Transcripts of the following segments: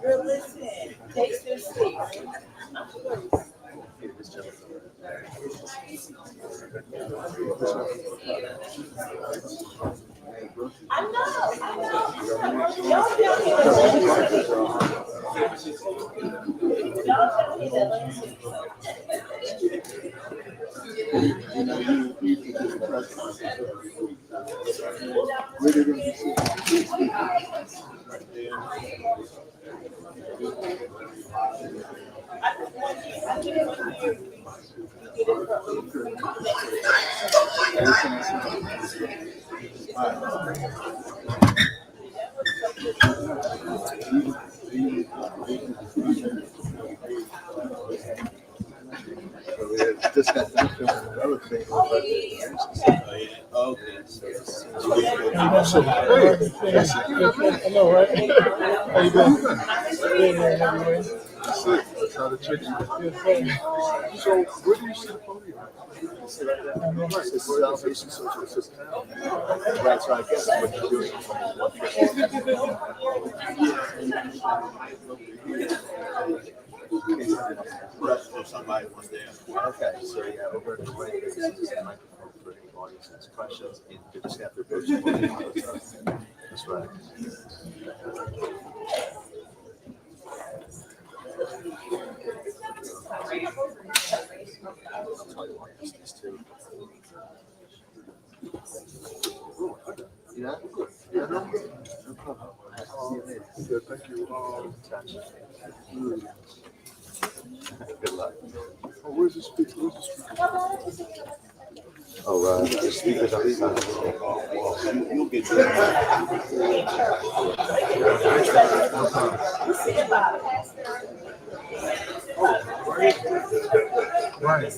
Girl, listen, taste and see. I know. Y'all tell me that. Y'all tell me that. Just got done filming another thing. Okay. I know, right? How you doing? Good, man. How you doing? That's it. That's how the chicks. So, where do you see the podium? It's Salvation Social System. Right, so I guess what you're doing. For somebody one day. Okay, so yeah, over the way, this is a microphone for any audience that's questions, and you just have to vote. That's right. Yeah? Yeah, no problem. Yeah, thank you. Good luck. Oh, where's the speaker? Oh, the speaker's on the side. You'll get there. Right.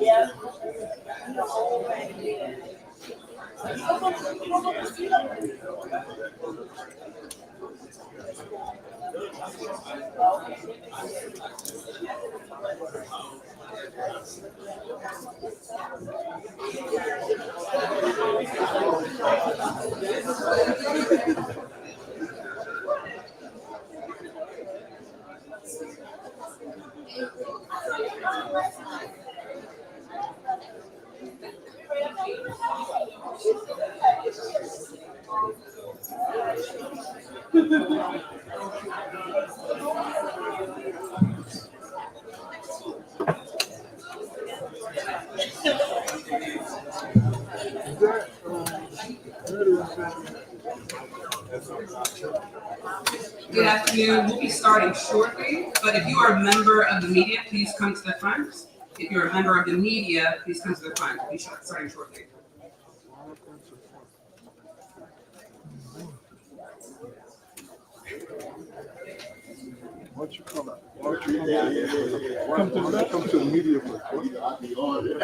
Yeah. Good afternoon. We'll be starting shortly, but if you are a member of the media, please come to the front. If you're a member of the media, please come to the front. We'll be starting shortly. Why don't you come out? Why don't you come to the media first? I'll be on it.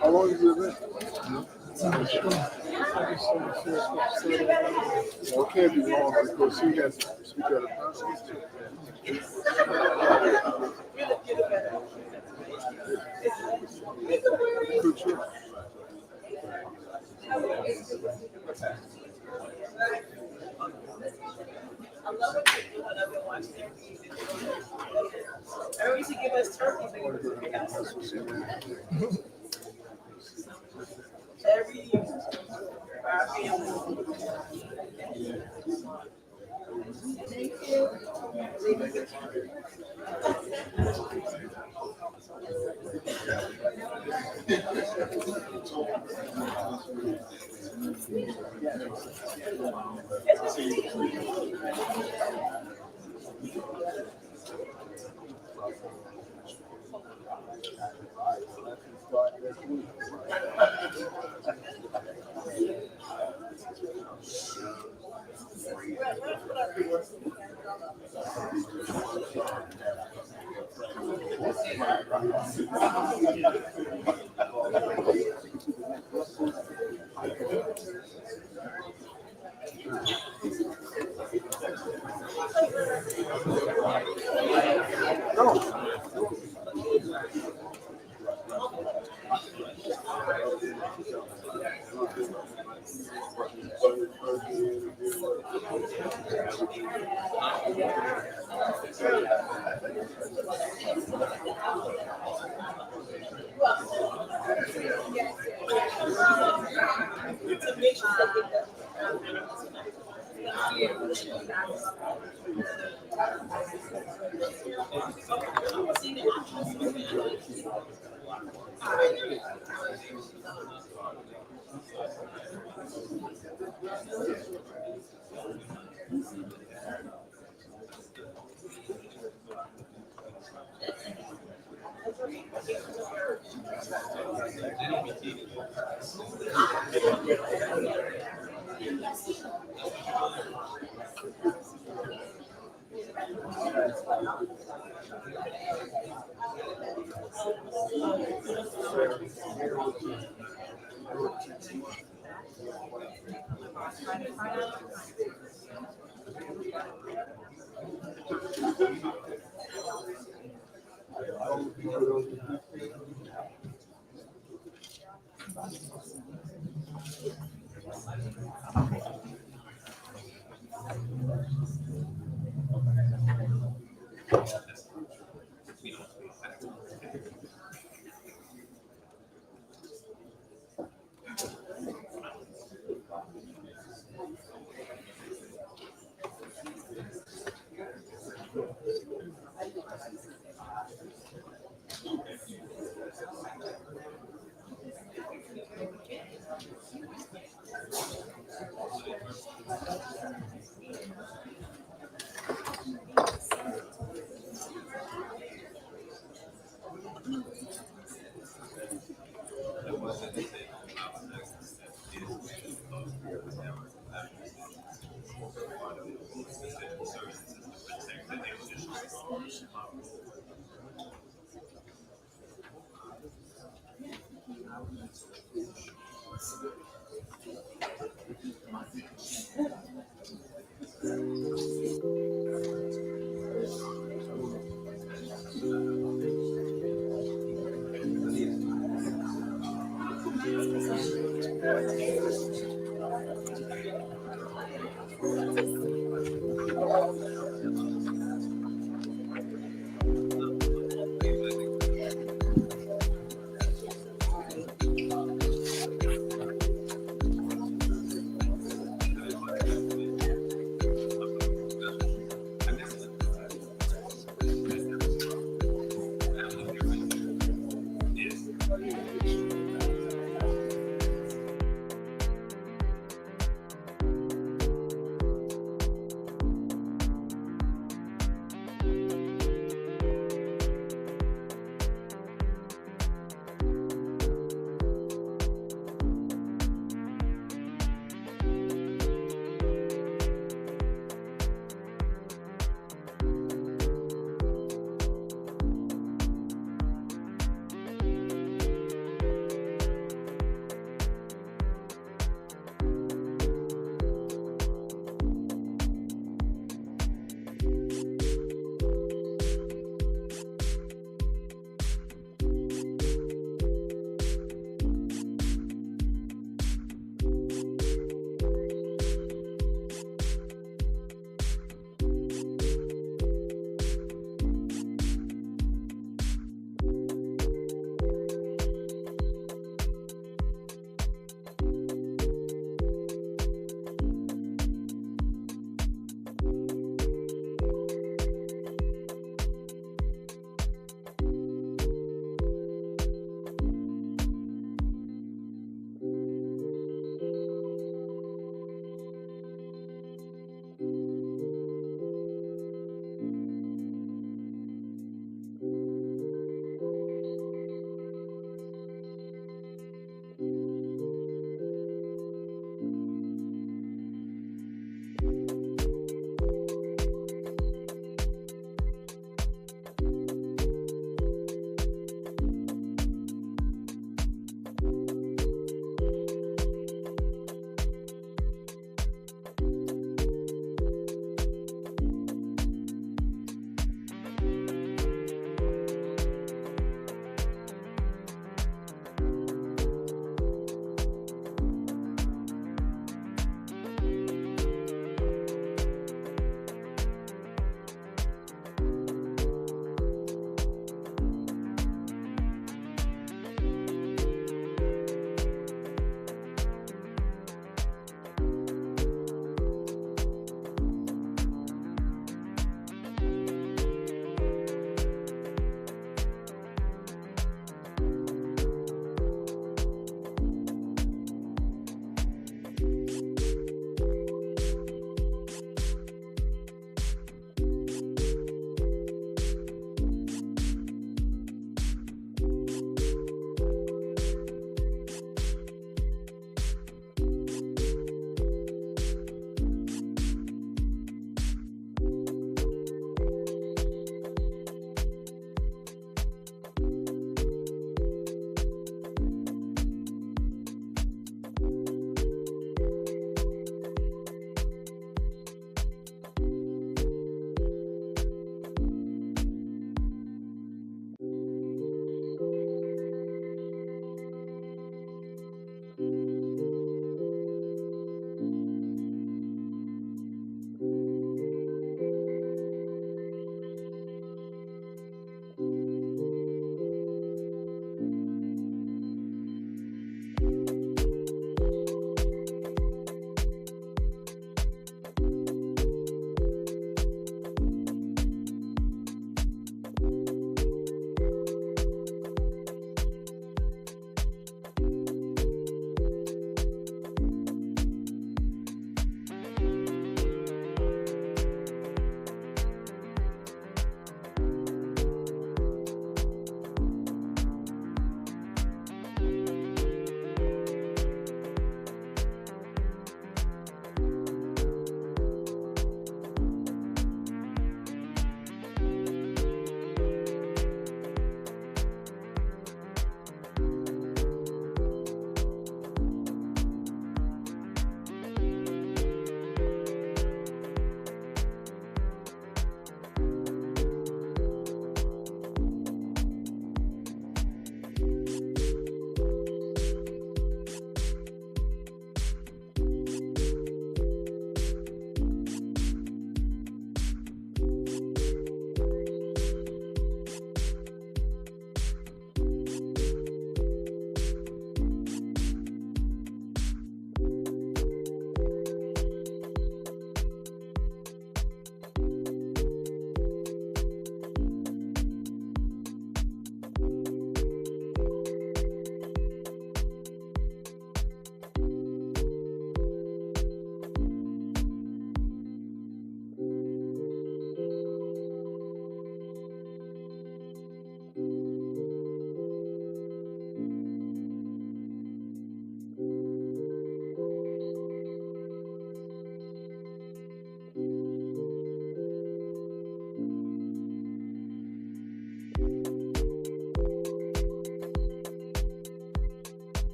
How long have you been? I'm sure. I just saw the Well, it can't be long because he has to speak at a conference. Good trip. Everyone used to give us turkeys. Every year. Our family.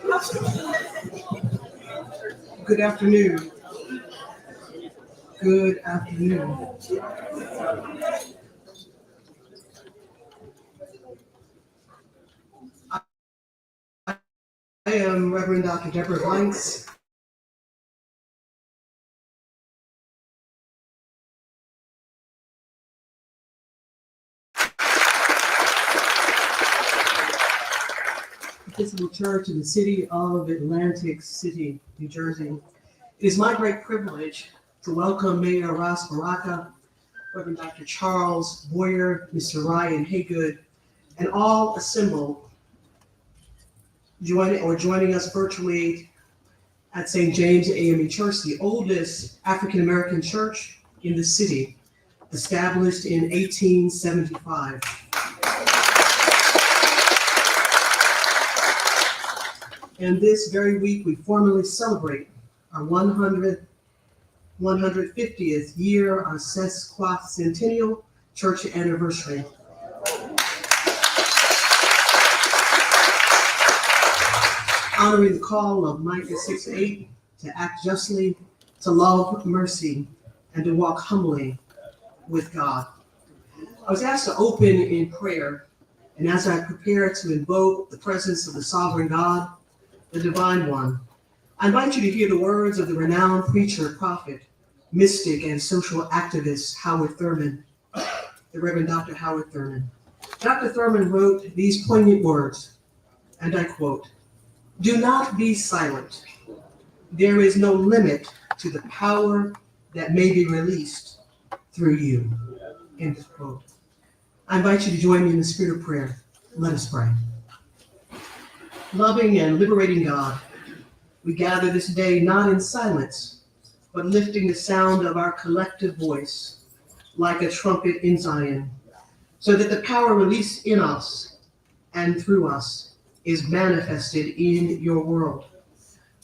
Good afternoon. Good afternoon. I am Reverend Dr. Deborah Blanks. Episcopal Church in the city of Atlantic City, New Jersey. It is my great privilege to welcome Mayor Ras Baraka, Reverend Dr. Charles Boyer, Mr. Ryan Haygood, and all assembled joining us virtually at St. James AME Church, the oldest African American church in the city, established in 1875. And this very week, we formally celebrate our 150th year, our sesquicentennial church anniversary. Honoring the call of Micah 6:8 to act justly, to love mercy, and to walk humbly with God. I was asked to open in prayer, and as I prepare to invoke the presence of the sovereign God, the Divine One, I invite you to hear the words of the renowned preacher, prophet, mystic, and social activist Howard Thurman, the Reverend Dr. Howard Thurman. Dr. Thurman wrote these poignant words, and I quote, "Do not be silent. There is no limit to the power that may be released through you." End quote. I invite you to join me in the spirit of prayer. Let us pray. Loving and liberating God, we gather this day not in silence, but lifting the sound of our collective voice like a trumpet in Zion, so that the power released in us and through us is manifested in your world.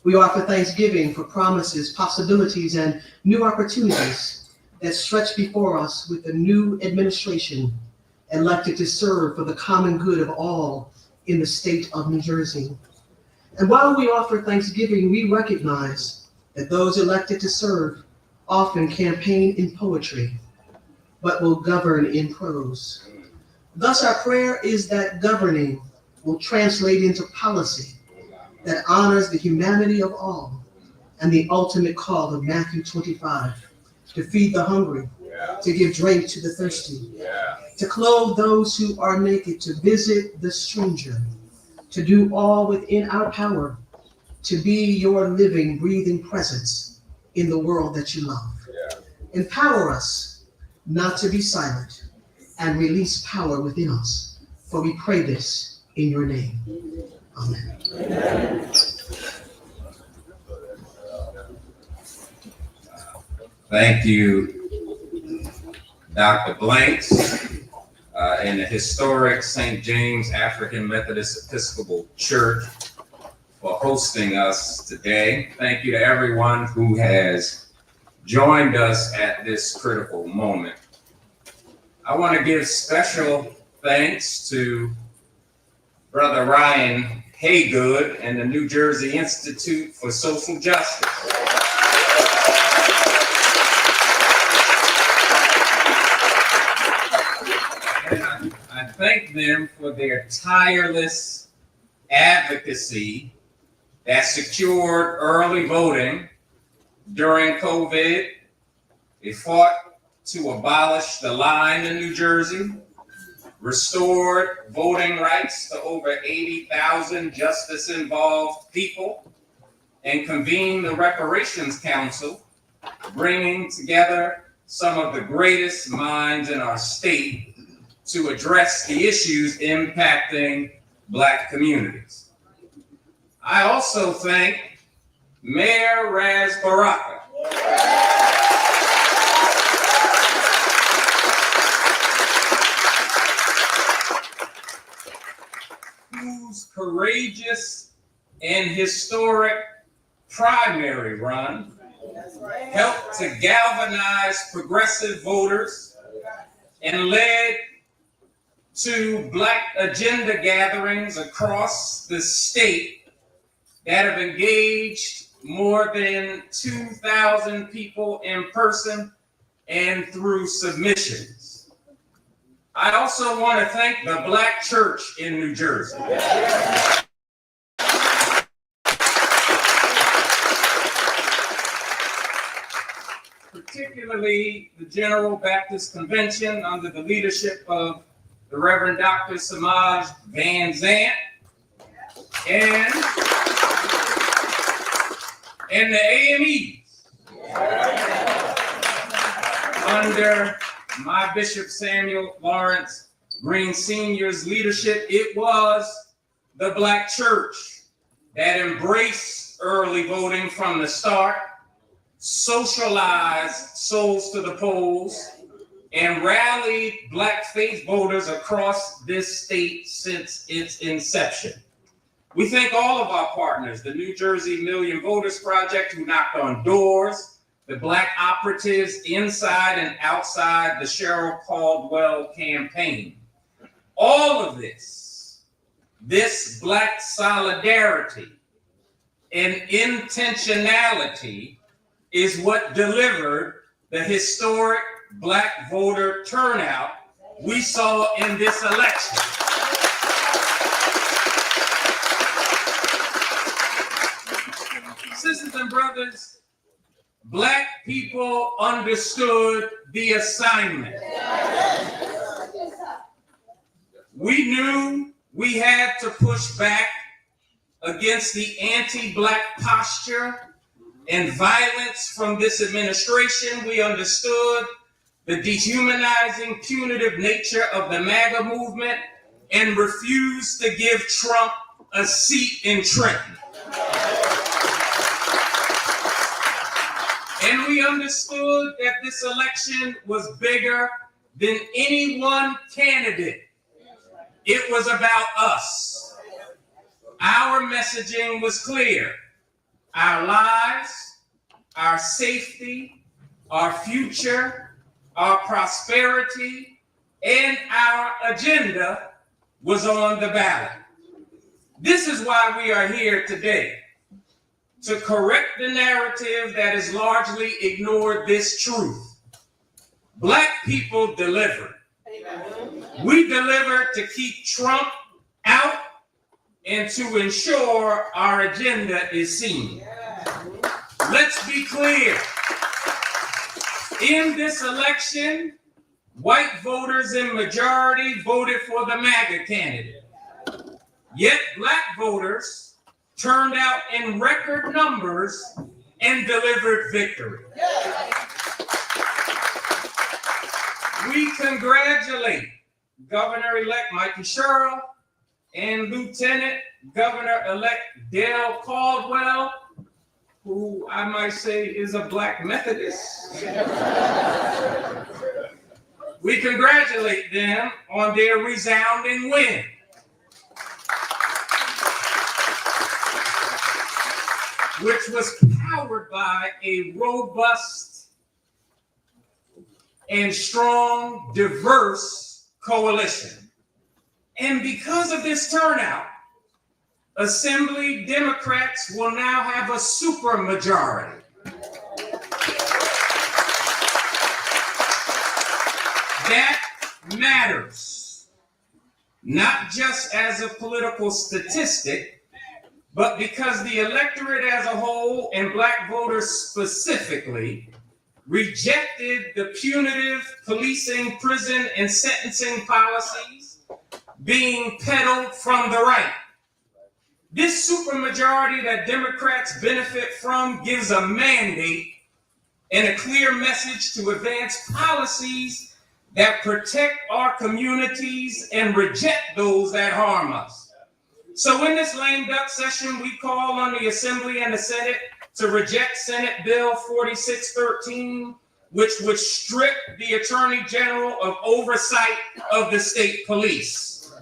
We offer thanksgiving for promises, possibilities, and new opportunities that stretch before us with a new administration elected to serve for the common good of all in the state of New Jersey. And while we offer thanksgiving, we recognize that those elected to serve often campaign in poetry, but will govern in prose. Thus, our prayer is that governing will translate into policy that honors the humanity of all and the ultimate call of Matthew 25, to feed the hungry, to give drink to the thirsty, to clothe those who are naked, to visit the stranger, to do all within our power to be your living, breathing presence in the world that you love. Empower us not to be silent and release power within us, for we pray this in your name. Amen. Thank you, Dr. Blanks, and the historic St. James African Methodist Episcopal Church for hosting us today. Thank you to everyone who has joined us at this critical moment. I want to give special thanks to Brother Ryan Haygood and the New Jersey Institute for Social Justice. I thank them for their tireless advocacy that secured early voting during COVID. They fought to abolish the line in New Jersey, restored voting rights to over 80,000 justice-involved people, and convened the Reparations Council, bringing together some of the greatest minds in our state to address the issues impacting Black communities. I also thank Mayor Ras Baraka, whose courageous and historic primary run helped to galvanize progressive voters and led to Black Agenda gatherings across the state that have engaged more than 2,000 people in person and through submissions. I also want to thank the Black Church in New Jersey. Particularly the General Baptist Convention under the leadership of the Reverend Dr. Samaj Van Zant and the AMEs under my Bishop Samuel Lawrence Green Sr.'s leadership. It was the Black Church that embraced early voting from the start, socialized souls to the polls, and rallied Black faith voters across this state since its inception. We thank all of our partners, the New Jersey Million Voters Project, who knocked on doors, the Black operatives inside and outside the Cheryl Caldwell campaign. All of this Black solidarity and intentionality is what delivered the historic Black voter turnout we saw in this election. Sisters and brothers, Black people understood the assignment. We knew we had to push back against the anti-Black posture and violence from this administration. We understood the dehumanizing, punitive nature of the MAGA movement and refused to give Trump a seat in Trenton. And we understood that this election was bigger than any one candidate. It was about us. Our messaging was clear. Our lives, our safety, our future, our prosperity, and our agenda was on the ballot. This is why we are here today, to correct the narrative that has largely ignored this truth. Black people delivered. We delivered to keep Trump out and to ensure our agenda is seen. Let's be clear. In this election, white voters in majority voted for the MAGA candidate. Yet Black voters turned out in record numbers and delivered victory. We congratulate Governor-elect Mikey Sherrill and Lieutenant Governor-elect Dale Caldwell, who I might say is a Black Methodist. We congratulate them on their resounding win. Which was powered by a robust and strong, diverse coalition. And because of this turnout, Assembly Democrats will now have a supermajority. That matters, not just as a political statistic, but because the electorate as a whole and Black voters specifically rejected the punitive policing, prison, and sentencing policies being peddled from the right. This supermajority that Democrats benefit from gives a mandate and a clear message to advance policies that protect our communities and reject those that harm us. So in this lame duck session, we call on the Assembly and the Senate to reject Senate Bill 4613, which would strip the Attorney General of oversight of the state police.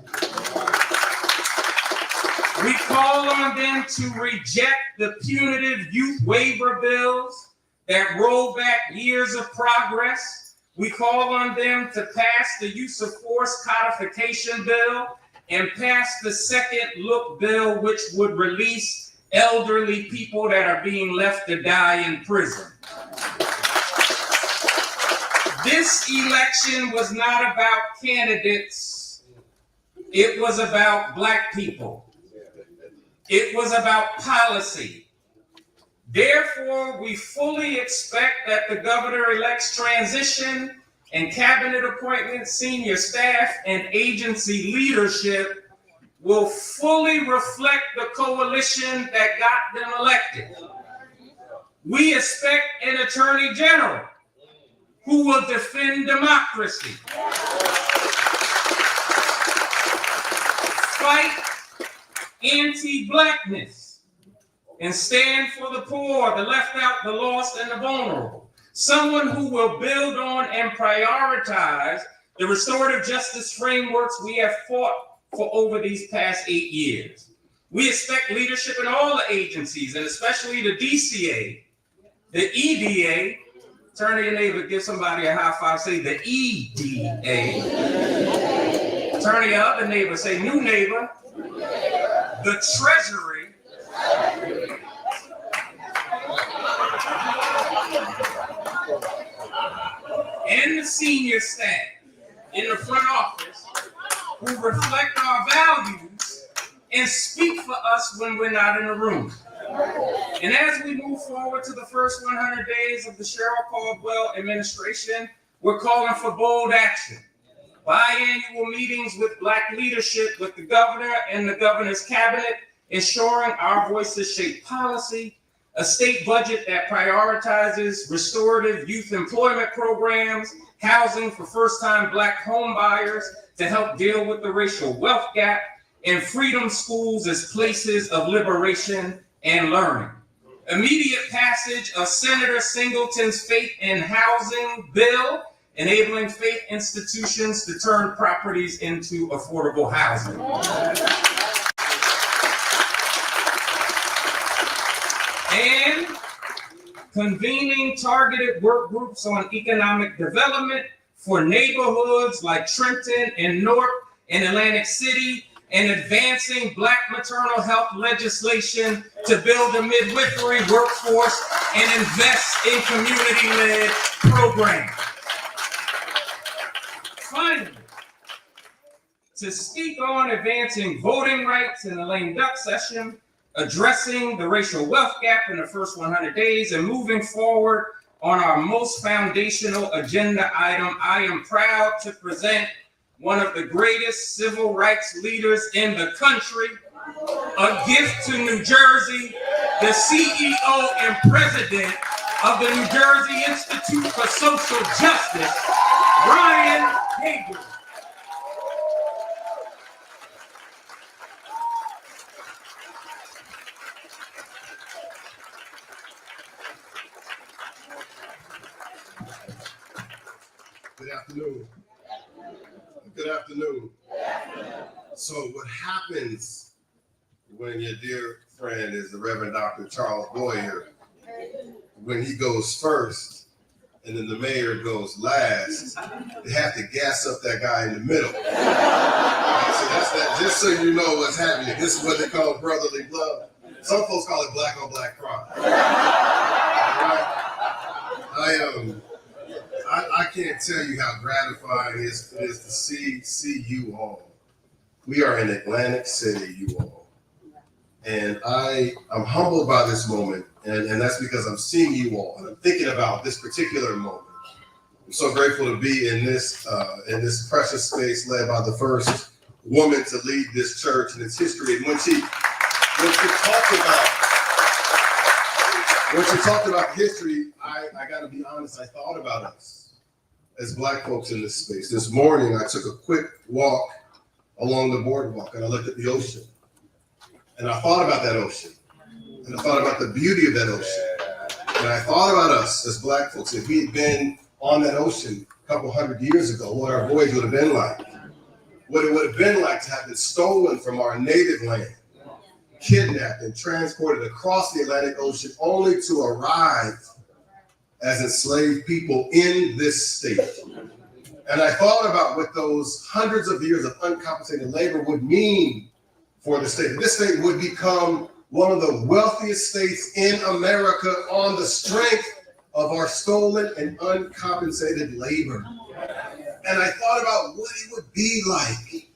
We call on them to reject the punitive youth waiver bills that roll back years of progress. We call on them to pass the use of force codification bill and pass the second look bill, which would release elderly people that are being left to die in prison. This election was not about candidates. It was about Black people. It was about policy. Therefore, we fully expect that the governor-elect's transition and cabinet appointments, senior staff, and agency leadership will fully reflect the coalition that got them elected. We expect an attorney general who will defend democracy, fight anti-Blackness, and stand for the poor, the left out, the lost, and the vulnerable. Someone who will build on and prioritize the restorative justice frameworks we have fought for over these past 8 years. We expect leadership in all the agencies, and especially the DCA, the EDA. Turn to your neighbor, give somebody a high five, say the EDA. Turn to your other neighbor, say new neighbor, the Treasury, and the senior staff in the front office who reflect our values and speak for us when we're not in the room. And as we move forward to the first 100 days of the Cheryl Caldwell administration, we're calling for bold action. Biannual meetings with Black leadership, with the governor and the governor's cabinet, ensuring our voices shape policy, a state budget that prioritizes restorative youth employment programs, housing for first-time Black home buyers to help deal with the racial wealth gap, and freedom schools as places of liberation and learning. Immediate passage of Senator Singleton's Faith in Housing bill, enabling faith institutions to turn properties into affordable housing. And convening targeted work groups on economic development for neighborhoods like Trenton and North and Atlantic City, and advancing Black maternal health legislation to build a midwifery workforce and invest in community-led programs. Finally, to speak on advancing voting rights in the lame duck session, addressing the racial wealth gap in the first 100 days, and moving forward on our most foundational agenda item, I am proud to present one of the greatest civil rights leaders in the country, a gift to New Jersey, the CEO and president of the New Jersey Institute for Social Justice, Ryan Hagel. Good afternoon. Good afternoon. So what happens when your dear friend is the Reverend Dr. Charles Boyer, when he goes first and then the mayor goes last, they have to gas up that guy in the middle. Right? So that's that, just so you know what's happening. This is what they call brotherly love. Some folks call it black on black crime. Right? I can't tell you how gratifying it is to see you all. We are in Atlantic City, you all. And I'm humbled by this moment, and that's because I'm seeing you all, and I'm thinking about this particular moment. I'm so grateful to be in this precious space led by the first woman to lead this church in its history. And when she talked about history, I got to be honest, I thought about us as Black folks in this space. This morning, I took a quick walk along the boardwalk and I looked at the ocean. And I thought about that ocean. And I thought about the beauty of that ocean. And I thought about us as Black folks. If we had been on that ocean a couple hundred years ago, what our voyage would have been like. What it would have been like to have been stolen from our native land, kidnapped and transported across the Atlantic Ocean only to arrive as enslaved people in this state. And I thought about what those hundreds of years of uncompensated labor would mean for the state. This state would become one of the wealthiest states in America on the strength of our stolen and uncompensated labor. And I thought about what it would be like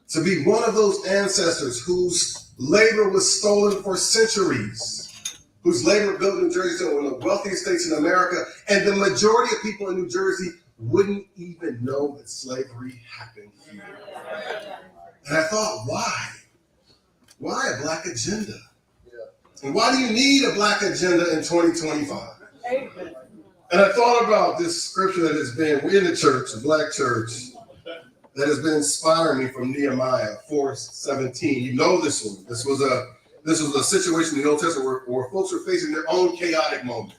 to be one of those ancestors whose labor was stolen for centuries, whose labor built New Jersey to one of the wealthiest states in America, and the majority of people in New Jersey wouldn't even know that slavery happened here. And I thought, why? Why a black agenda? And why do you need a black agenda in 2025? And I thought about this scripture that has been, we're in the church, a black church, that has been inspiring me from Nehemiah 4:17. You know this one. This was a situation in the Old Testament where folks were facing their own chaotic moment.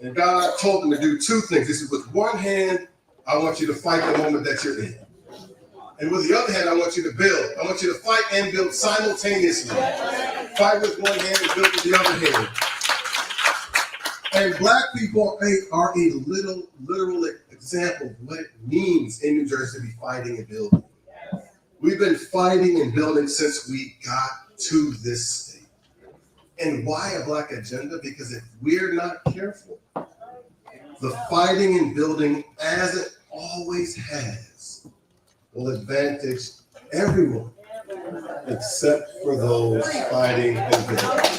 And God told them to do two things. He said, with one hand, I want you to fight the moment that you're in. And with the other hand, I want you to build. I want you to fight and build simultaneously. Fight with one hand and build with the other hand. And black people are a literal example of what it means in New Jersey to be fighting and building. We've been fighting and building since we got to this state. And why a black agenda? Because if we're not careful, the fighting and building, as it always has, will advantage everyone except for those fighting and building.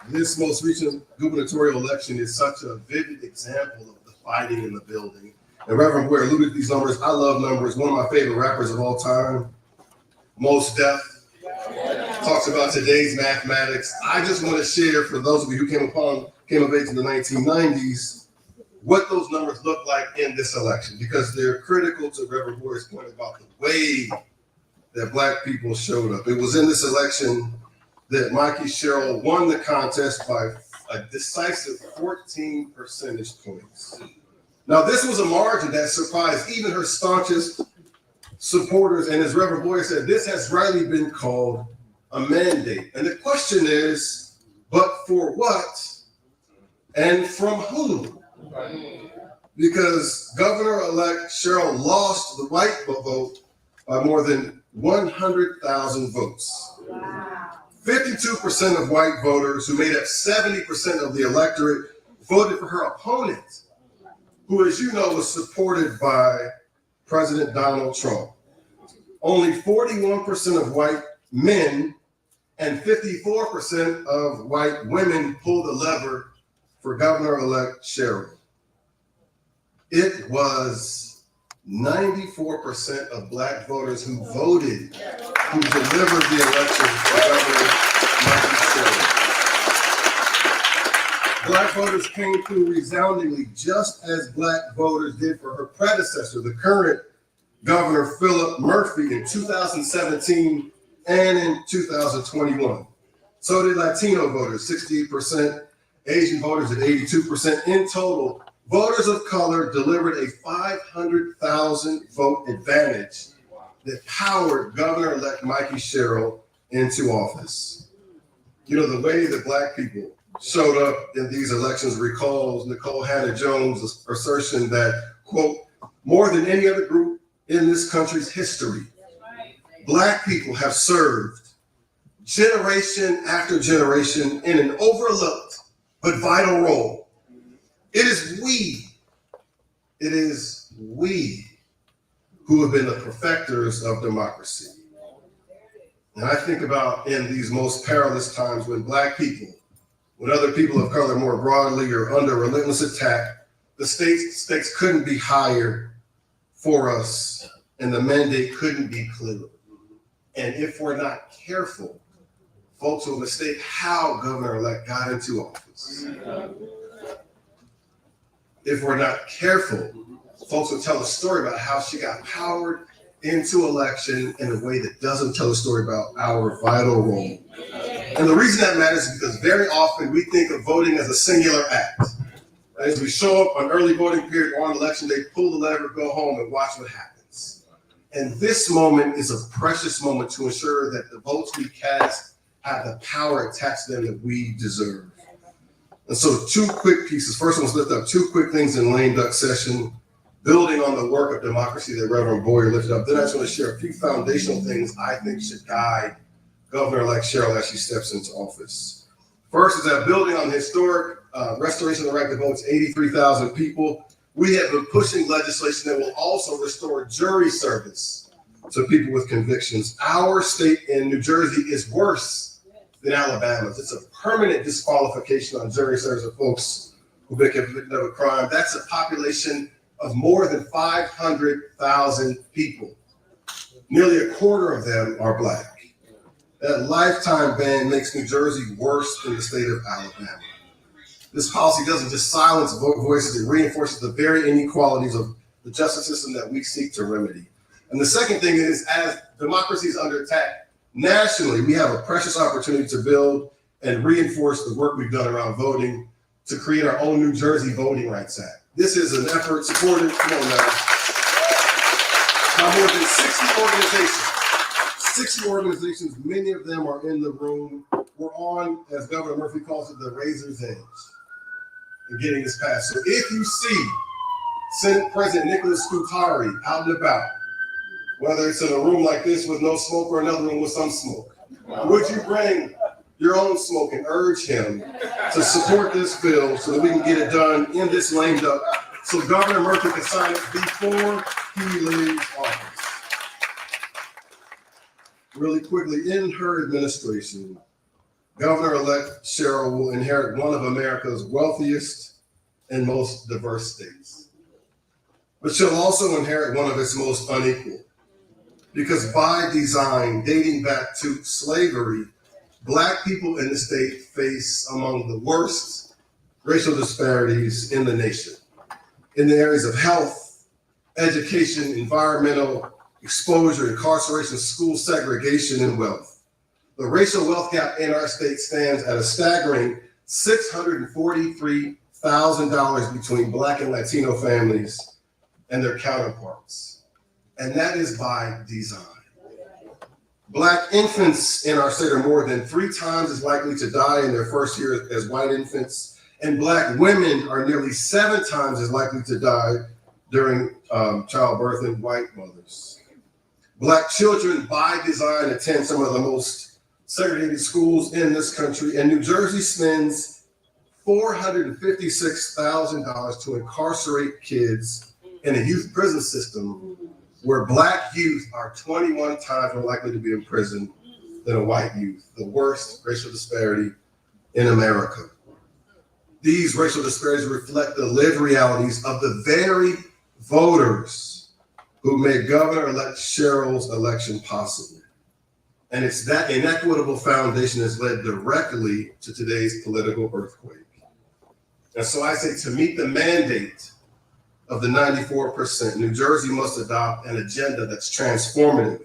This most recent gubernatorial election is such a vivid example of the fighting and the building. And Reverend Ware alluded to these numbers. I love numbers. One of my favorite rappers of all time, Mos Def, talks about today's mathematics. I just want to share for those of you who came of age in the 1990s, what those numbers look like in this election, because they're critical to Reverend Ware's point about the way that black people showed up. It was in this election that Mikey Sherrill won the contest by a decisive 14 percentage points. Now, this was a margin that surprised even her staunchest supporters, and as Reverend Boyer said, this has rightly been called a mandate. And the question is, but for what and from whom? Because Governor-elect Sherrill lost the white vote by more than 100,000 votes. Wow. 52% of white voters, who made up 70% of the electorate, voted for her opponent, who, as you know, was supported by President Donald Trump. Only 41% of white men and 54% of white women pulled the lever for Governor-elect Sherrill. It was 94% of black voters who voted, who delivered the election for Governor Mikey Sherrill. Black voters came through resoundingly, just as black voters did for her predecessor, the current Governor Philip Murphy, in 2017 and in 2021. So did Latino voters, 68%, Asian voters at 82%. In total, voters of color delivered a 500,000 vote advantage that powered Governor-elect Mikey Sherrill into office. You know, the way that black people showed up in these elections recalls Nicole Hannah-Jones' assertion that, quote, more than any other group in this country's history, black people have served generation after generation in an overlooked but vital role. It is we who have been the perfecters of democracy. And I think about in these most perilous times when black people, when other people of color more broadly are under relentless attack, the stakes couldn't be higher for us and the mandate couldn't be clearer. And if we're not careful, folks will mistake how Governor-elect got into office. If we're not careful, folks will tell a story about how she got powered into election in a way that doesn't tell a story about our vital role. And the reason that matters is because very often we think of voting as a singular act. As we show up on early voting period or on election day, pull the lever, go home and watch what happens. And this moment is a precious moment to ensure that the votes we cast have the power attached to them that we deserve. And so two quick pieces. First, let's lift up two quick things in lame duck session. building on the work of democracy that Reverend Boyer lifted up, then I just want to share a few foundational things I think should guide Governor-elect Cheryl as she steps into office. First is that building on the historic restoration of the right to vote, 83,000 people, we have been pushing legislation that will also restore jury service to people with convictions. Our state in New Jersey is worse than Alabama's. It's a permanent disqualification on jury service of folks who've been convicted of a crime. That's a population of more than 500,000 people. Nearly a quarter of them are Black. That lifetime ban makes New Jersey worse than the state of Alabama. This policy doesn't just silence voices, it reinforces the very inequalities of the justice system that we seek to remedy. And the second thing is, as democracy is under attack nationally, we have a precious opportunity to build and reinforce the work we've done around voting to create our own New Jersey Voting Rights Act. This is an effort supported, come on now, by more than 60 organizations. 60 organizations, many of them are in the room. We're on, as Governor Murphy calls it, the razor's edge in getting this passed. So if you see Senate President Nicholas Scutari out and about, whether it's in a room like this with no smoke or another room with some smoke, would you bring your own smoke and urge him to support this bill so that we can get it done in this lame duck so Governor Murphy can sign it before he leaves office? Really quickly, in her administration, Governor-elect Cheryl will inherit one of America's wealthiest and most diverse states. But she'll also inherit one of its most unequal. Because by design, dating back to slavery, Black people in the state face among the worst racial disparities in the nation. In the areas of health, education, environmental exposure, incarceration, school segregation, and wealth. The racial wealth gap in our state stands at a staggering $643,000 between Black and Latino families and their counterparts. And that is by design. Black infants in our state are more than 3 times as likely to die in their first year as white infants, and Black women are nearly 7 times as likely to die during childbirth than white mothers. Black children, by design, attend some of the most segregated schools in this country, and New Jersey spends $456,000 to incarcerate kids in a youth prison system where Black youth are 21 times more likely to be in prison than a white youth, the worst racial disparity in America. These racial disparities reflect the lived realities of the very voters who made Governor-elect Cheryl's election possible. And it's that inequitable foundation that's led directly to today's political earthquake. And so I say, to meet the mandate of the 94%, New Jersey must adopt an agenda that's transformative,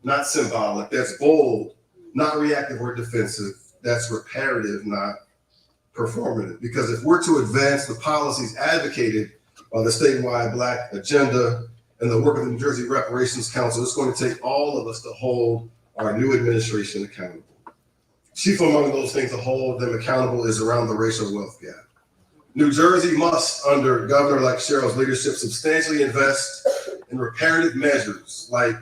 not symbolic, that's bold, not reactive or defensive, that's reparative, not performative. Because if we're to advance the policies advocated by the statewide Black Agenda and the work of the New Jersey Reparations Council, it's going to take all of us to hold our new administration accountable. Chief among those things to hold them accountable is around the racial wealth gap. New Jersey must, under Governor-elect Cheryl's leadership, substantially invest in reparative measures like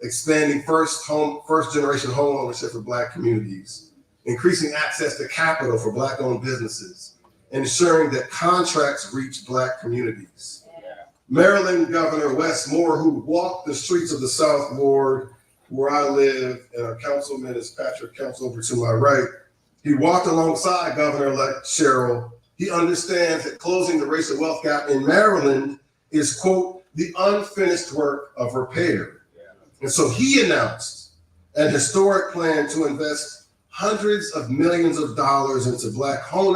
expanding first-generation home ownership for Black communities, increasing access to capital for Black-owned businesses, ensuring that contracts reach Black communities. Maryland Governor Wes Moore, who walked the streets of the South Ward where I live, and our councilman is Patrick Counts over to my right, he walked alongside Governor-elect Cheryl. He understands that closing the racial wealth gap in Maryland is, quote, the unfinished work of repair. And so he announced an historic plan to invest hundreds of millions of dollars into Black home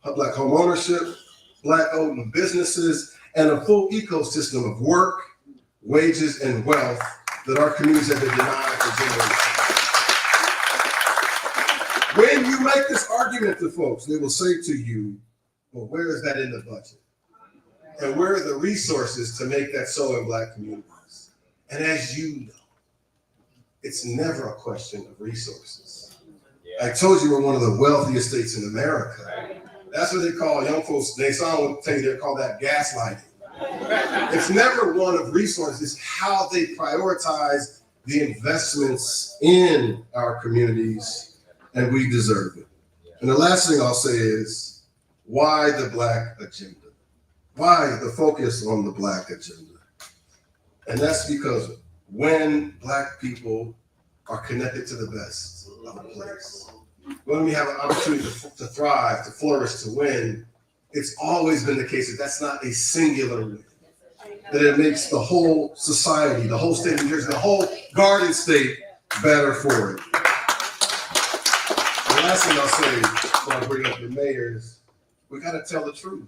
ownership, Black-owned businesses, and a full ecosystem of work, wages, and wealth that our communities have been denied for generations. When you make this argument to folks, they will say to you, well, where is that in the budget? And where are the resources to make that so in Black communities? And as you know, it's never a question of resources. I told you we're one of the wealthiest states in America. That's what they call young folks, they would tell you they call that gaslighting. It's never one of resources, it's how they prioritize the investments in our communities, and we deserve it. And the last thing I'll say is, why the Black agenda? Why the focus on the Black agenda? And that's because when Black people are connected to the best of a place, when we have an opportunity to thrive, to flourish, to win, it's always been the case that that's not a singular win, that it makes the whole society, the whole state of New Jersey, the whole Garden State better for it. The last thing I'll say before I bring up the mayor is, we gotta tell the truth.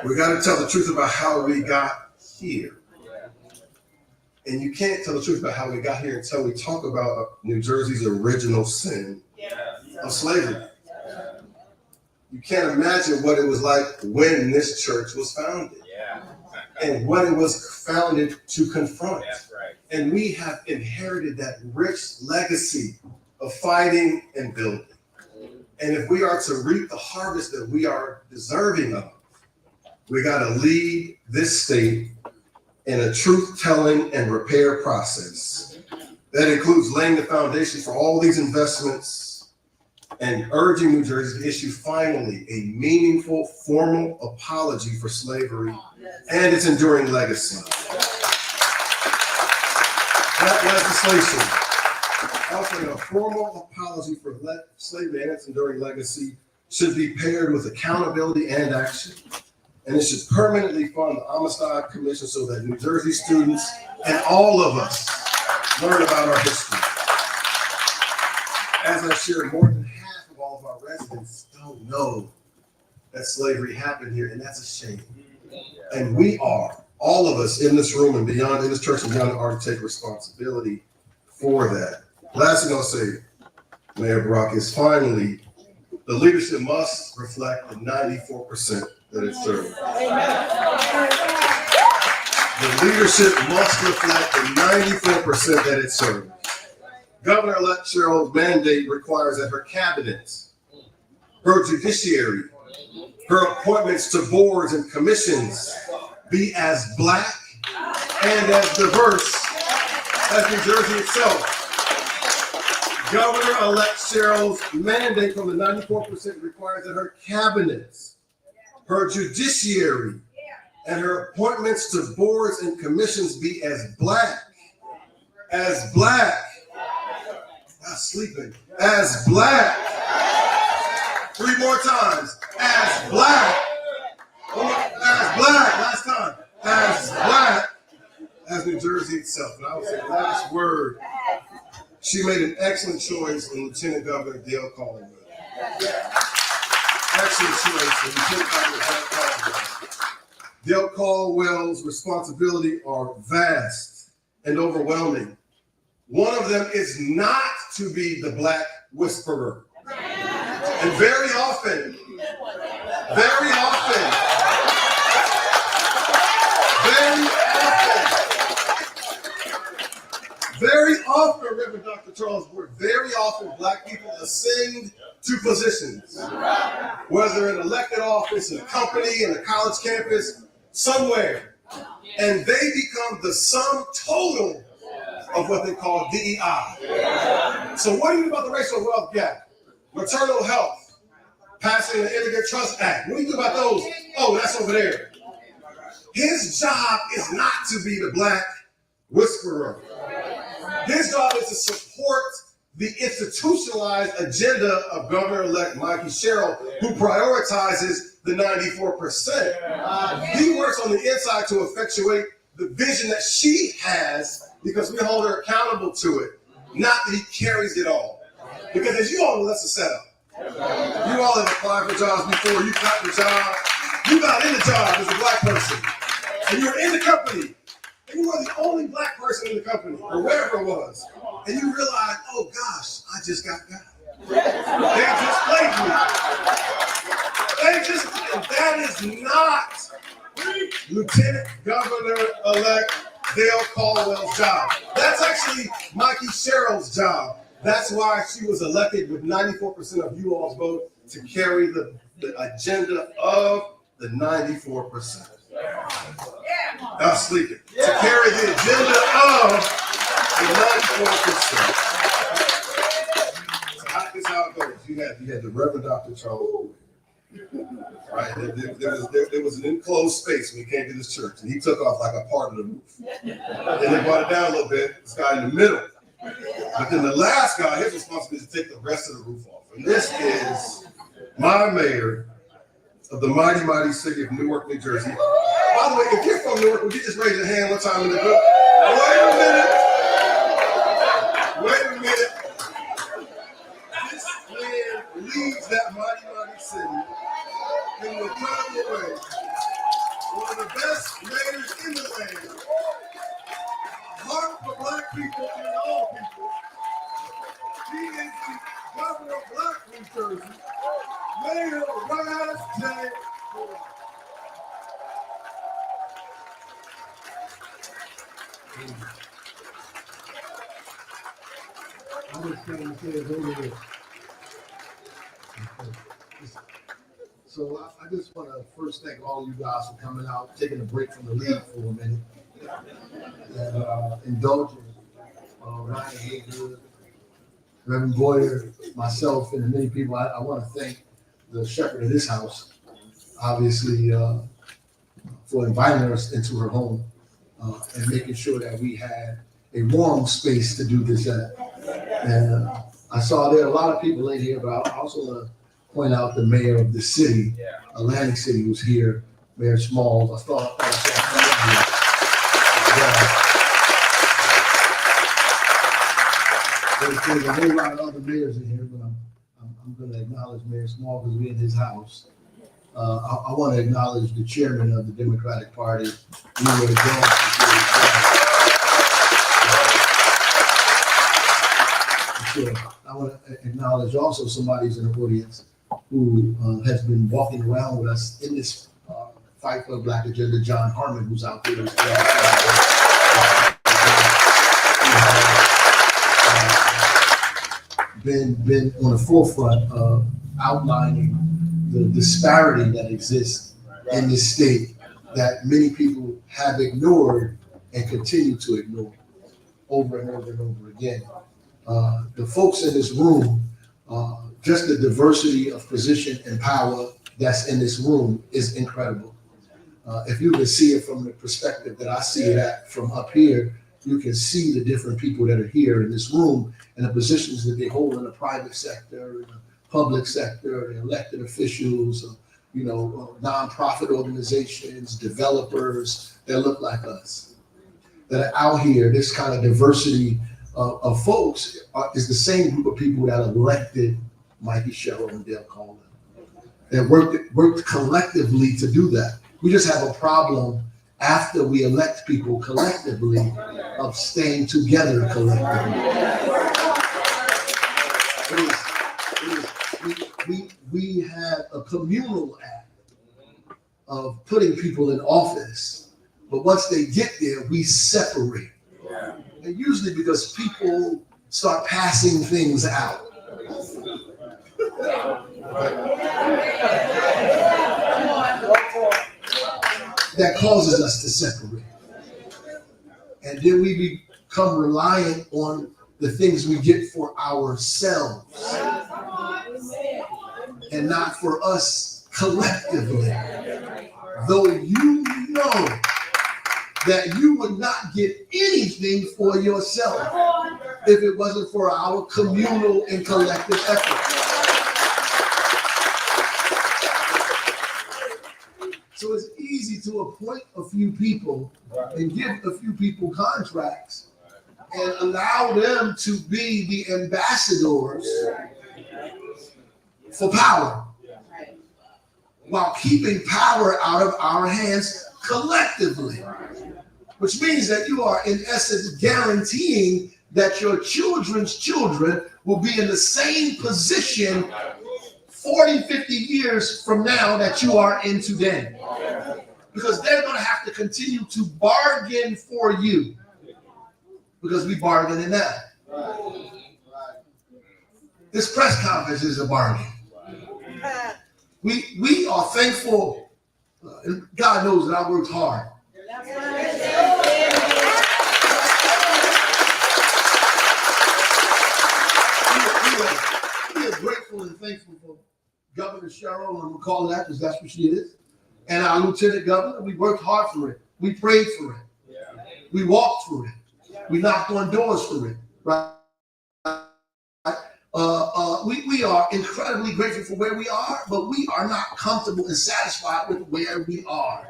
We gotta tell the truth about how we got here. And you can't tell the truth about how we got here until we talk about New Jersey's original sin of slavery. You can't imagine what it was like when this church was founded and what it was founded to confront. And we have inherited that rich legacy of fighting and building. And if we are to reap the harvest that we are deserving of, we got to lead this state in a truth-telling and repair process that includes laying the foundation for all these investments and urging New Jersey to issue finally a meaningful, formal apology for slavery and its enduring legacy. That legislation, offering a formal apology for slavery and its enduring legacy, should be paired with accountability and action. And it should permanently fund the Amistad Commission so that New Jersey students and all of us learn about our history. As I shared, more than half of all of our residents don't know that slavery happened here, and that's a shame. And we are, all of us in this room and beyond, in this church and beyond, are to take responsibility for that. Last thing I'll say, Mayor Brock, is finally, the leadership must reflect the 94% that it serves. The leadership must reflect the 94% that it serves. Governor-elect Cheryl's mandate requires that her cabinet, her judiciary, her appointments to boards and commissions be as Black and as diverse as New Jersey itself. Governor-elect Cheryl's mandate from the 94% requires that her cabinet, her judiciary, and her appointments to boards and commissions be as Black, not sleeping, as Black, 3 more times, as Black, last time, as Black as New Jersey itself. And I would say the last word, she made an excellent choice in Lieutenant Governor Dale Caldwell. Excellent choice in Lieutenant Governor Dale Caldwell. Dale Caldwell's responsibilities are vast and overwhelming. One of them is not to be the Black whisperer. And very often, Reverend Dr. Charles Ward, very often Black people ascend to positions, whether in elected office, in a company, in a college campus, somewhere, and they become the sum total of what they call DEI. So what do you do about the racial wealth gap? Maternal health, passing the Immigrant Trust Act. What do you do about those? Oh, that's over there. His job is not to be the Black whisperer. His job is to support the institutionalized agenda of Governor-elect Mikey Sherrill, who prioritizes the 94%. He works on the inside to effectuate the vision that she has because we hold her accountable to it, not that he carries it all. Because as you all know, that's a setup. You all have applied for jobs before, you got the job, you got in the job as a Black person, and you were in the company, and you were the only Black person in the company, or wherever it was, and you realize, oh gosh, I just got They just played me. That is not Lieutenant Governor-elect Dale Caldwell's job. That's actually Mikey Sherrill's job. That's why she was elected with 94% of you all's vote to carry the agenda of the 94%. Not sleeping. To carry the agenda of the 94%. So this is how it goes. You had the Reverend Dr. Charles, right? There was an enclosed space when he came to this church, and he took off like a part of the roof. Then they brought it down a little bit. This guy in the middle. But then the last guy, his responsibility is to take the rest of the roof off. And this is my mayor of the mighty, mighty city of Newark, New Jersey. By the way, if you're from Newark, would you just raise your hand one time in the group? Wait a minute. Wait a minute. This man leads that mighty, mighty city in an incredible way. One of the best mayors in the land. Heart for black people and all people. He is the governor of Black New Jersey. Mayor NJ. I'm just trying to say it's over here. So I just want to first thank all of you guys for coming out, taking a break from the league for a minute, and indulging Ryan Haygood, Reverend Boyer, myself, and many people. I want to thank the shepherd of this house, obviously, for inviting us into her home and making sure that we had a warm space to do this at. And I saw there are a lot of people in here, but I also want to point out the mayor of the city, Atlantic City, who's here, Mayor Smalls. I saw there's a whole lot of other mayors in here, but I'm going to acknowledge Mayor Smalls because we're in his house. I want to acknowledge the chairman of the Democratic Party, Leroy Jones. Sure. I want to acknowledge also somebody's in the audience who has been walking around with us in this fight for Black Agenda, John Harmon, who's out there as well. Been on the forefront of outlining the disparity that exists in this state that many people have ignored and continue to ignore over and over and over again. The folks in this room, just the diversity of position and power that's in this room is incredible. If you can see it from the perspective that I see it at from up here, you can see the different people that are here in this room and the positions that they hold in the private sector, in the public sector, the elected officials, nonprofit organizations, developers that look like us, that are out here. This kind of diversity of folks is the same group of people that elected Mikey Sherrill and Dale Coleman. That worked collectively to do that. We just have a problem after we elect people collectively of staying together collectively. We have a communal act of putting people in office, but once they get there, we separate. And usually because people start passing things out. That causes us to separate. And then we become reliant on the things we get for ourselves and not for us collectively. Though you know that you would not get anything for yourself if it wasn't for our communal and collective effort. So it's easy to appoint a few people and give a few people contracts and allow them to be the ambassadors for power while keeping power out of our hands collectively, which means that you are in essence guaranteeing that your children's children will be in the same position 40, 50 years from now that you are in today. Because they're going to have to continue to bargain for you. Because we bargain in that. This press conference is a bargain. We are thankful And God knows that I worked hard. We are grateful and thankful for Governor Cheryl, I'm going to call her that because that's what she is, and our Lieutenant Governor. We worked hard for it. We prayed for it. We walked for it. We knocked on doors for it. Right? We are incredibly grateful for where we are, but we are not comfortable and satisfied with where we are.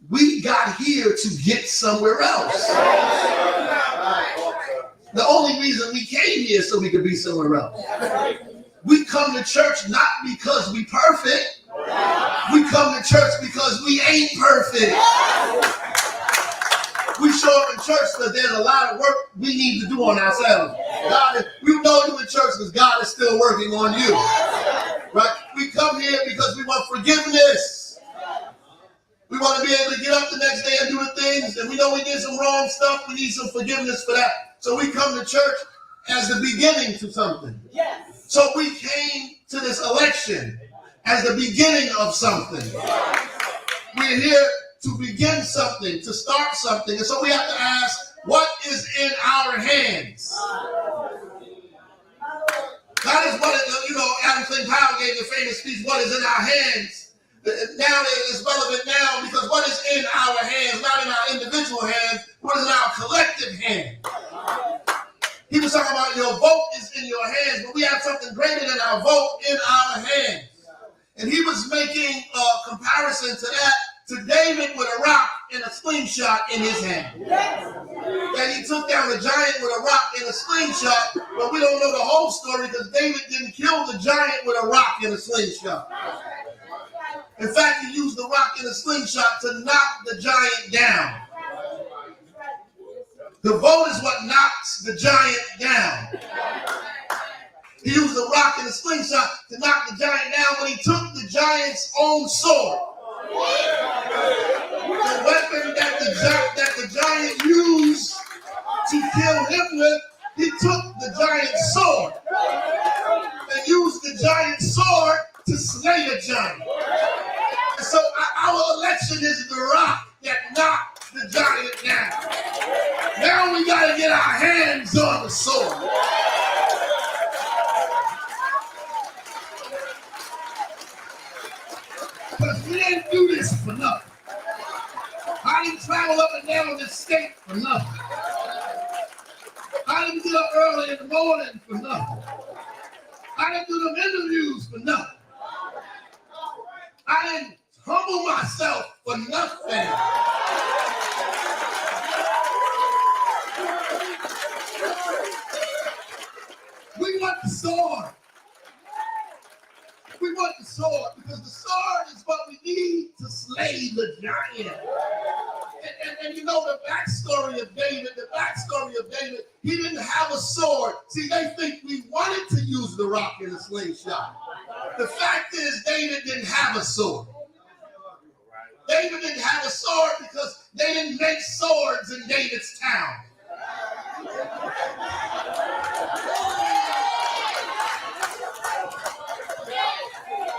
We got here to get somewhere else. The only reason we came here is so we could be somewhere else. We come to church not because we perfect. We come to church because we ain't perfect. We show up in church because there's a lot of work we need to do on ourselves. We know you in church because God is still working on you. Right? We come here because we want forgiveness. We want to be able to get up the next day and do the things, and we know we did some wrong stuff. We need some forgiveness for that. So we come to church as the beginning to something. So we came to this election as the beginning of something. We're here to begin something, to start something. And so we have to ask, what is in our hands? That is what, Adam St. Powell gave the famous speech, what is in our hands? Now it's relevant now because what is in our hands, not in our individual hands, what is in our collective hands? He was talking about your vote is in your hands, but we have something greater than our vote in our hands. And he was making a comparison to that, to David with a rock and a slingshot in his hand. That he took down the giant with a rock and a slingshot, but we don't know the whole story because David didn't kill the giant with a rock and a slingshot. In fact, he used the rock and a slingshot to knock the giant down. The vote is what knocks the giant down. He used the rock and the slingshot to knock the giant down when he took the giant's own sword. The weapon that the giant used to kill him with, he took the giant's sword and used the giant's sword to slay a giant. And so our election is the rock that knocked the giant down. Now we got to get our hands on the sword. Because we didn't do this for nothing. I didn't travel up and down this state for nothing. I didn't get up early in the morning for nothing. I didn't do them interviews for nothing. I didn't humble myself for nothing. We want the sword. We want the sword because the sword is what we need to slay the giant. And you know the backstory of David, he didn't have a sword. See, they think we wanted to use the rock in a slingshot. The fact is, David didn't have a sword. David didn't have a sword because they didn't make swords in David's town.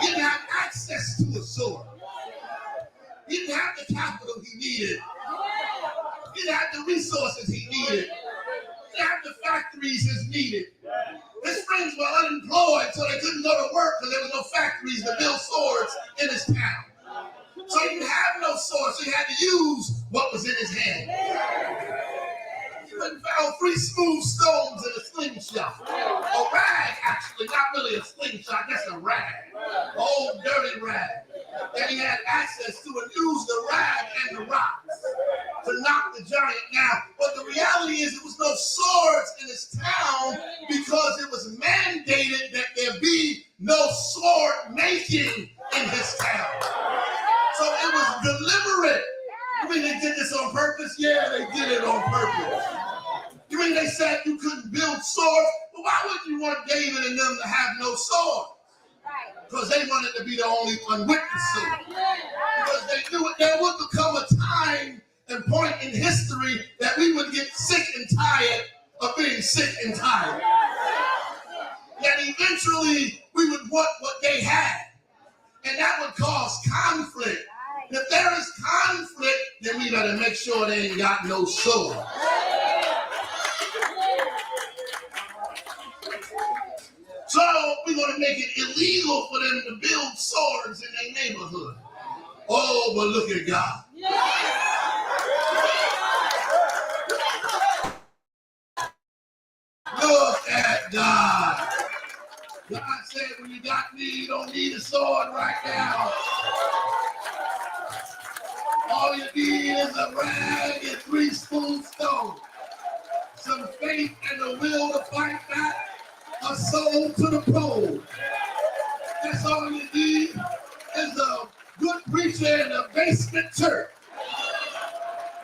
He didn't have access to a sword. He didn't have the capital he needed. He didn't have the resources he needed. He didn't have the factories as needed. His friends were unemployed, so they couldn't go to work because there was no factories to build swords in his town. So he didn't have no sword, so he had to use what was in his hand. He went and found 3 smooth stones in a slingshot. A rag, actually, not really a slingshot, just a rag. An old dirty rag that he had access to and used the rag and the rocks to knock the giant down. But the reality is there was no swords in his town because it was mandated that there be no sword making in his town. So it was deliberate. You mean they did this on purpose? Yeah, they did it on purpose. You mean they said you couldn't build swords? But why would you want David and them to have no sword? Because they wanted to be the only one with the sword. Because they knew there would become a time and point in history that we would get sick and tired of being sick and tired. That eventually we would want what they had. And that would cause conflict. And if there is conflict, then we better make sure they ain't got no sword. So we're going to make it illegal for them to build swords in their neighborhood. Oh, but look at God. Look at God. God said, when you got me, you don't need a sword right now. All you need is a rag and 3 spoon stone, some faith and the will to fight back, a soul to the pole. That's all you need is a good preacher in a basement church,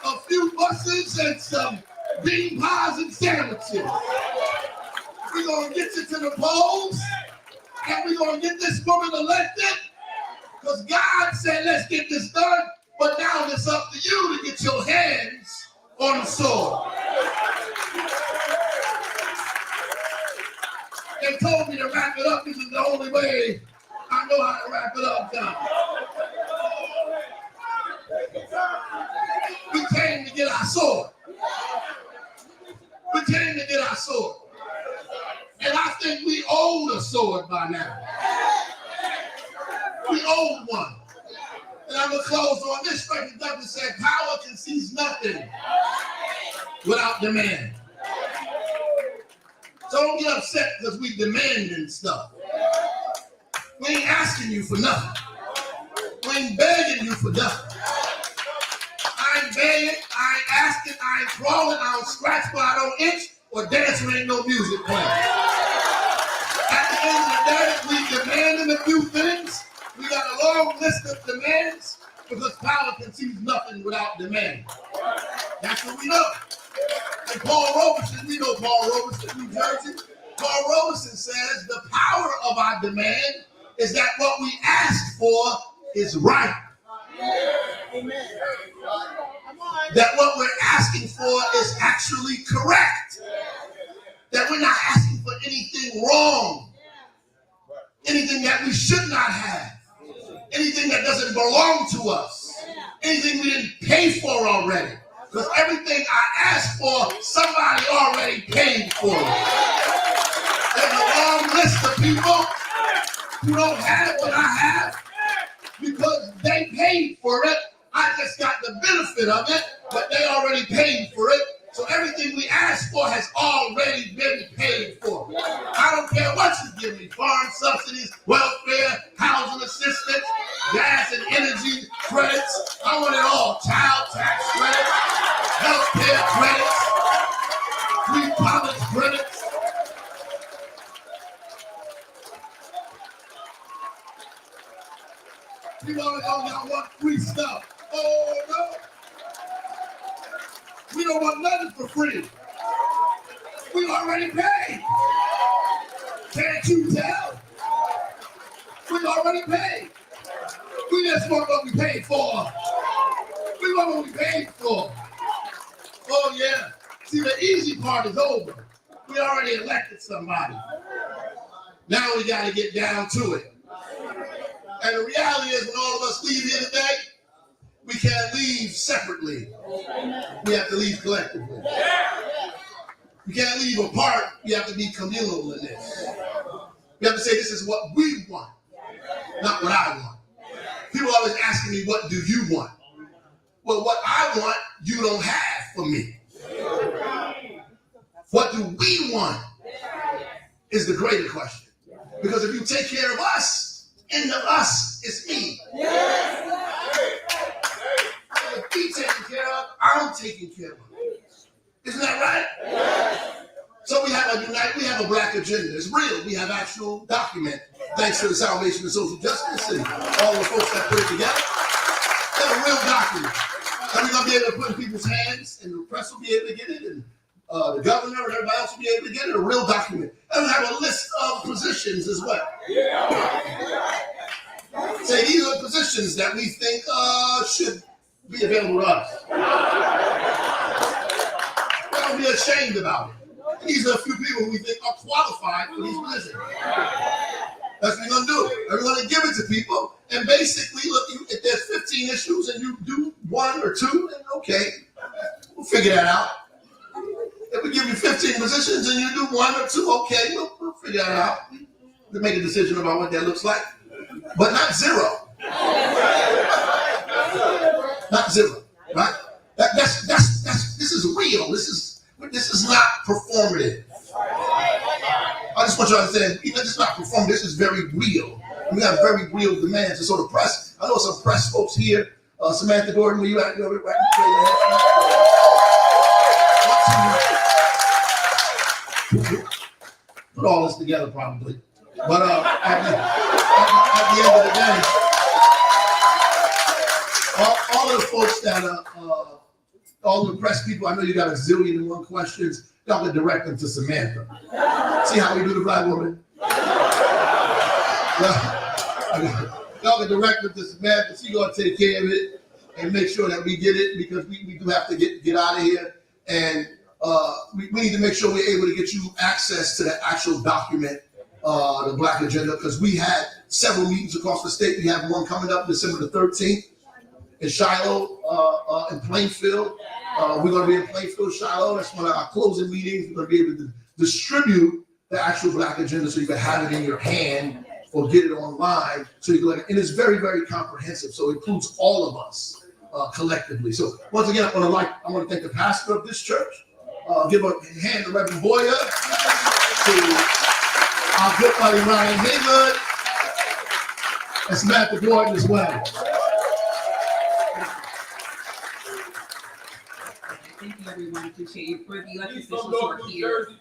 a few buses and some bean pies and sandwiches. We're going to get you to the polls, and we're going to get this woman elected, because God said, let's get this done. But now it's up to you to get your hands on the sword. They told me to wrap it up. This is the only way I know how to wrap it up now. We came to get our sword. We came to get our sword. And I think we owed a sword by now. We owed one. And I'm going to close on this. Frederick Douglass said, power can seize nothing without demand. So don't get upset because we demanding stuff. We ain't asking you for nothing. We ain't begging you for nothing. I ain't begging, I ain't asking, I ain't crawling, I don't scratch, but I don't itch, or dance when ain't no music playing. At the end of the day, we demanding a few things. We got a long list of demands because power can seize nothing without demand. That's what we know. And Paul Robeson, we know Paul Robeson, New Jersey. Paul Robeson says the power of our demand is that what we ask for is right. Amen. That what we're asking for is actually correct. That we're not asking for anything wrong. Anything that we should not have. Anything that doesn't belong to us. Anything we didn't pay for already. Because everything I asked for, somebody already paid for it. There's a long list of people who don't have what I have because they paid for it. I just got the benefit of it, but they already paid for it. So everything we ask for has already been paid for. I don't care what you give me, farm subsidies, welfare, housing assistance, gas and energy credits. I want it all. Child tax credits, health care credits, free college credits. People always don't want free stuff. Oh, no. We don't want nothing for free. We already paid. Can't you tell? We already paid. We just want what we paid for. We want what we paid for. Oh, yeah. See, the easy part is over. We already elected somebody. Now we got to get down to it. And the reality is, when all of us leave here today, we can't leave separately. We have to leave collectively. We can't leave apart. We have to be communal in this. We have to say, this is what we want, not what I want. People are always asking me, what do you want? Well, what I want, you don't have for me. What do we want is the greater question. Because if you take care of us, in the us is me. If we taken care of, I'm taking care of. Isn't that right? So we have a black agenda. It's real. We have actual document, thanks to the Salvation and Social Justice and all the folks that put it together. We have a real document. And we're going to be able to put in people's hands, and the press will be able to get it, and the governor and everybody else will be able to get it, a real document. And we have a list of positions as well. Say these are positions that we think should be available to us. Don't be ashamed about it. These are a few people who we think are qualified for these positions. That's what we're gonna do. And we're gonna give it to people. And basically, look, if there's 15 issues and you do 1 or 2, then okay, we'll figure that out. If we give you 15 positions and you do 1 or 2, okay, we'll figure that out. We'll make a decision about what that looks like. But not 0. Not 0, right? This is real. This is not performative. I just want you to understand, this is not performative. This is very real. We have very real demands. And so the press, I know some press folks here. Samantha Gordon, where you at? Put all this together probably. But at the end of the day, all of the folks that all the press people, I know you got a zillion and 1 questions, y'all can direct them to Samantha. See how we do the black woman? Y'all can direct them to Samantha. She's gonna take care of it and make sure that we get it, because we do have to get out of here. And we need to make sure we're able to get you access to the actual document, the Black Agenda, because we had several meetings across the state. We have one coming up December the 13th in Shiloh, in Plainfield. We're going to be in Plainfield, Shiloh. That's one of our closing meetings. We're going to be able to distribute the actual Black Agenda so you can have it in your hand or get it online. So you can, and it's very, very comprehensive. So it includes all of us collectively. So once again, I want to thank the pastor of this church. Give a hand to Reverend Boyer, to our good buddy Ryan Haywood, and Samantha Gordon as well. Thank you, everyone. Appreciate you. For the elected officials who are here. For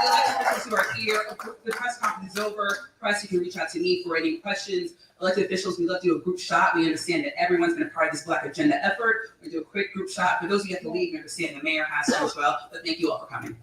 the elected officials who are here, the press conference is over. Press, you can reach out to me for any questions. Elected officials, we love to do a group shot. We understand that everyone's been a part of this Black Agenda effort. We do a quick group shot. For those of you who have to leave, we understand the mayor has to as well. But thank you all for coming.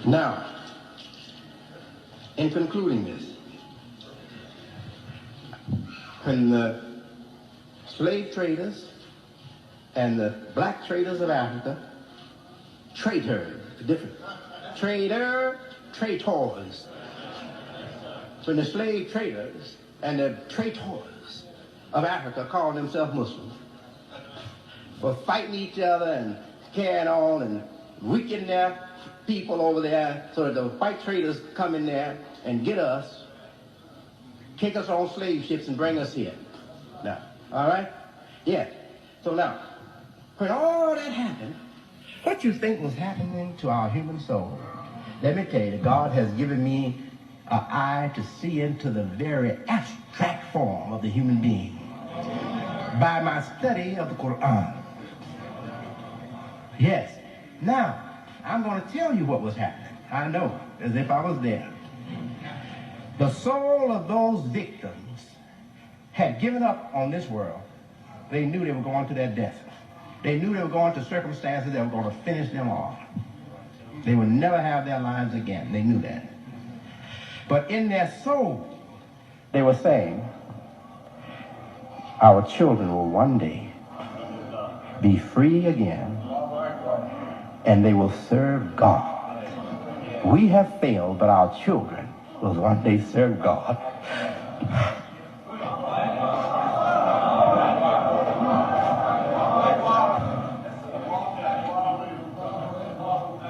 Now, in concluding this, when the slave traders and the black traders of Africa, traitors, different, traitors, when the slave traders and the traitors of Africa called themselves Muslims, were fighting each other and carrying on and weakening their people over there so that the white traders come in there and get us, take us on slave ships and bring us here. Now, all right? Yeah. So now, when all that happened, what you think was happening to our human soul? Let me tell you, God has given me an eye to see into the very abstract form of the human being by my study of the Quran. Yes. Now, I'm going to tell you what was happening. I know, as if I was there. The soul of those victims had given up on this world. They knew they were going to their death. They knew they were going to circumstances that were going to finish them off. They would never have their lives again. They knew that. But in their soul, they were saying, our children will one day be free again, and they will serve God. We have failed, but our children will one day serve God.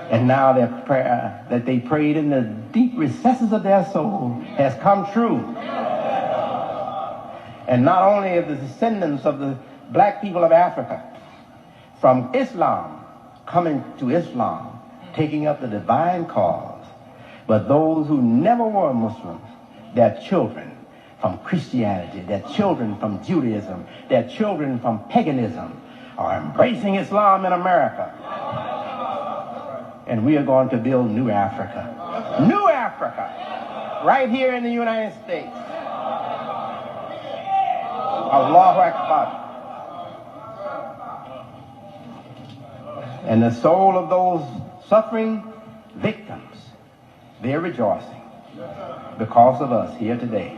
And now their prayer that they prayed in the deep recesses of their soul has come true. And not only of the descendants of the black people of Africa, from Islam, coming to Islam, taking up the divine cause, but those who never were Muslims, their children from Christianity, their children from Judaism, their children from paganism are embracing Islam in America. And we are going to build new Africa. New Africa, right here in the United States. Allahu Akbar. And the soul of those suffering victims, they're rejoicing because of us here today.